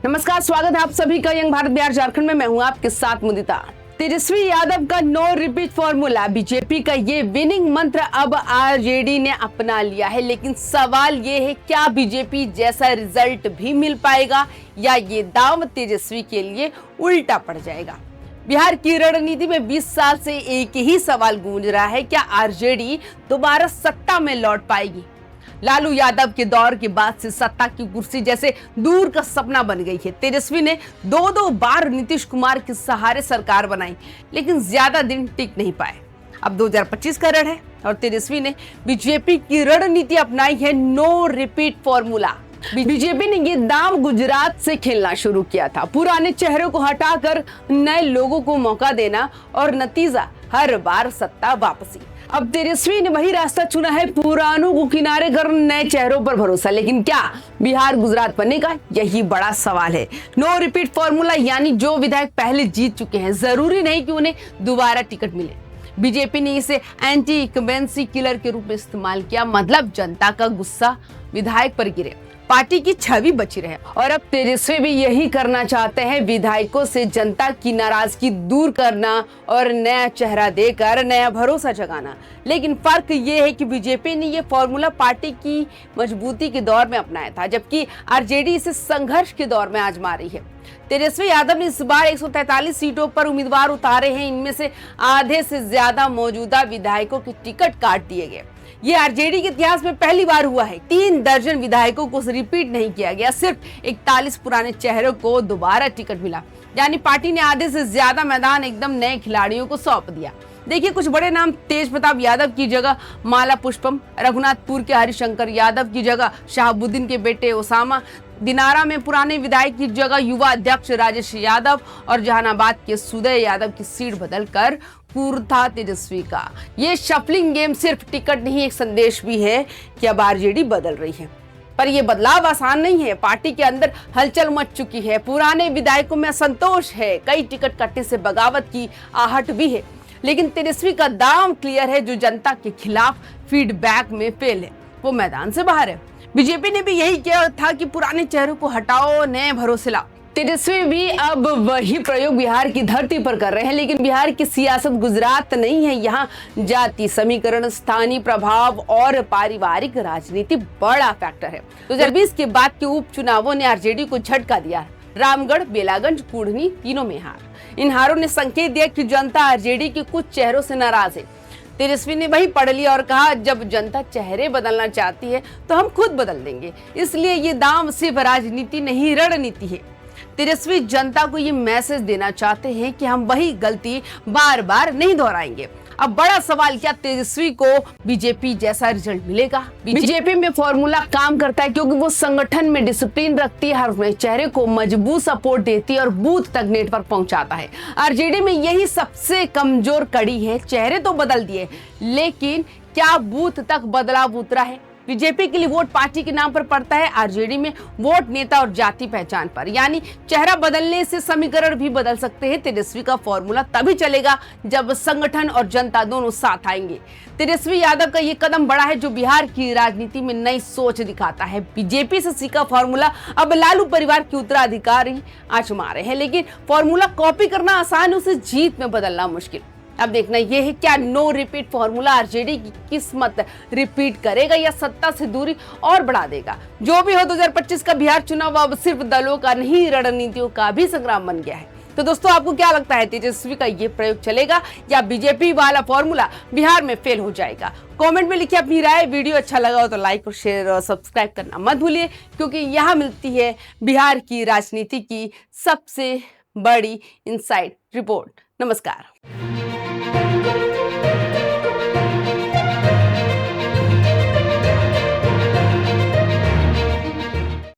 नमस्कार, स्वागत है आप सभी का यंग भारत बिहार झारखंड में। मैं हूं आपके साथ मुदिता। तेजस्वी यादव का नो रिपीट फॉर्मूला, बीजेपी का ये विनिंग मंत्र अब आरजेडी ने अपना लिया है। लेकिन सवाल ये है, क्या बीजेपी जैसा रिजल्ट भी मिल पाएगा या ये दांव तेजस्वी के लिए उल्टा पड़ जाएगा। बिहार की रणनीति में 20 साल से एक ही सवाल गूंज रहा है, क्या आरजेडी दोबारा सत्ता में लौट पाएगी। लालू यादव के दौर के बाद से सत्ता की कुर्सी जैसे दूर का सपना बन गई है। तेजस्वी ने दो बार नीतीश कुमार के सहारे सरकार बनाई, लेकिन ज्यादा दिन टिक नहीं पाए। अब 2025 का रण है और तेजस्वी ने बीजेपी की रणनीति अपनाई है, नो रिपीट फॉर्मूला। बीजेपी ने ये दांव गुजरात से खेलना शुरू किया था, पुराने चेहरों को हटाकर नए लोगों को मौका देना और नतीजा हर बार सत्ता वापसी। अब तेजस्वी ने वही रास्ता चुना है, पुरानों को किनारे कर नए चेहरों पर भरोसा। लेकिन क्या बिहार गुजरात बनेगा, यही बड़ा सवाल है। नो रिपीट फॉर्मूला यानी जो विधायक पहले जीत चुके हैं, जरूरी नहीं कि उन्हें दोबारा टिकट मिले। बीजेपी ने इसे एंटी इंकम्बेंसी किलर के रूप में इस्तेमाल किया, मतलब जनता का गुस्सा विधायक पर गिरे, पार्टी की छवि बची रहे। और अब तेजस्वी भी यही करना चाहते हैं, विधायकों से जनता की नाराजगी दूर करना और नया चेहरा देकर नया भरोसा जगाना। लेकिन फर्क ये है कि बीजेपी ने ये फॉर्मूला पार्टी की मजबूती के दौर में अपनाया था, जबकि आरजेडी इसे संघर्ष के दौर में आजमा रही है। तेजस्वी यादव ने इस बार 143 सीटों पर उम्मीदवार उतारे हैं, इनमें से आधे से ज्यादा मौजूदा विधायकों के टिकट काट दिए गए। ये आरजेडी के इतिहास में पहली बार हुआ है। 3 दर्जन विधायकों को रिपीट नहीं किया गया, सिर्फ 41 पुराने चेहरों को दोबारा टिकट मिला। यानी पार्टी ने आधे से ज्यादा मैदान एकदम नए खिलाड़ियों को सौंप दिया। देखिए, कुछ बड़े नाम तेज प्रताप यादव की जगह माला पुष्पम, रघुनाथपुर के हरिशंकर यादव की जगह शहाबुद्दीन के बेटे ओसामा, दिनारा में पुराने विधायक की जगह युवा अध्यक्ष राजेश यादव और जहानाबाद के सुदय यादव की सीट बदलकर पूर्था तेजस्वी का। ये शफलिंग गेम सिर्फ टिकट नहीं, एक संदेश भी है कि अब आरजेडी बदल रही है। पर यह बदलाव आसान नहीं है। पार्टी के अंदर हलचल मच चुकी है, पुराने विधायकों में असंतोष है, कई टिकट कटने से बगावत की आहट भी है। लेकिन तेजस्वी का दांव क्लियर है, जो जनता के खिलाफ फीडबैक में फेल है वो मैदान से बाहर है। बीजेपी ने भी यही किया था कि पुराने चेहरों को हटाओ, नए भरोसे लाओ। तेजस्वी भी अब वही प्रयोग बिहार की धरती पर कर रहे हैं। लेकिन बिहार की सियासत गुजरात नहीं है, यहाँ जाति समीकरण, स्थानीय प्रभाव और पारिवारिक राजनीति बड़ा फैक्टर है। 2020 के बाद के उपचुनावों ने आरजेडी को झटका दिया। रामगढ़, बेलागंज, कुढ़नी, तीनों में हार। इन हारों ने संकेत दिया कि जनता आरजेडी के कुछ चेहरों से नाराज है। तेजस्वी ने वही पढ़ लिया और कहा, जब जनता चेहरे बदलना चाहती है तो हम खुद बदल देंगे। इसलिए ये दांव सिर्फ राजनीति नहीं, रणनीति है। तेजस्वी जनता को ये मैसेज देना चाहते हैं कि हम वही गलती बार बार नहीं दोहराएंगे। अब बड़ा सवाल, क्या तेजस्वी को बीजेपी जैसा रिजल्ट मिलेगा। बीजेपी में फॉर्मूला काम करता है क्योंकि वो संगठन में डिसिप्लिन रखती है, हर नए चेहरे को मजबूत सपोर्ट देती है और बूथ तक नेटवर्क पहुंचाता है। आरजेडी में यही सबसे कमजोर कड़ी है। चेहरे तो बदल दिए, लेकिन क्या बूथ तक बदलाव उतरा है। बीजेपी के लिए वोट पार्टी के नाम पर पड़ता है, आरजेडी में वोट नेता और जाति पहचान पर। यानी चेहरा बदलने से समीकरण भी बदल सकते हैं। तेजस्वी का फॉर्मूला तभी चलेगा जब संगठन और जनता दोनों साथ आएंगे। तेजस्वी यादव का ये कदम बड़ा है, जो बिहार की राजनीति में नई सोच दिखाता है। बीजेपी से सीखा फॉर्मूला अब लालू परिवार के उत्तराधिकारी आजमा रहे हैं। लेकिन फॉर्मूला कॉपी करना आसान, उसे जीत में बदलना मुश्किल। अब देखना यह है, क्या नो रिपीट फॉर्मूला आरजेडी की किस्मत रिपीट करेगा या सत्ता से दूरी और बढ़ा देगा। जो भी हो, 2025 का बिहार चुनाव अब सिर्फ दलों का नहीं, रणनीतियों का भी संग्राम बन गया है। तो दोस्तों, आपको क्या लगता है, तेजस्वी का ये प्रयोग चलेगा या बीजेपी वाला फॉर्मूला बिहार में फेल हो जाएगा। कमेंट में लिखिए अपनी राय। वीडियो अच्छा लगा हो तो लाइक और शेयर और सब्सक्राइब करना मत भूलिए, क्योंकि यहाँ मिलती है बिहार की राजनीति की सबसे बड़ी इनसाइड रिपोर्ट। नमस्कार।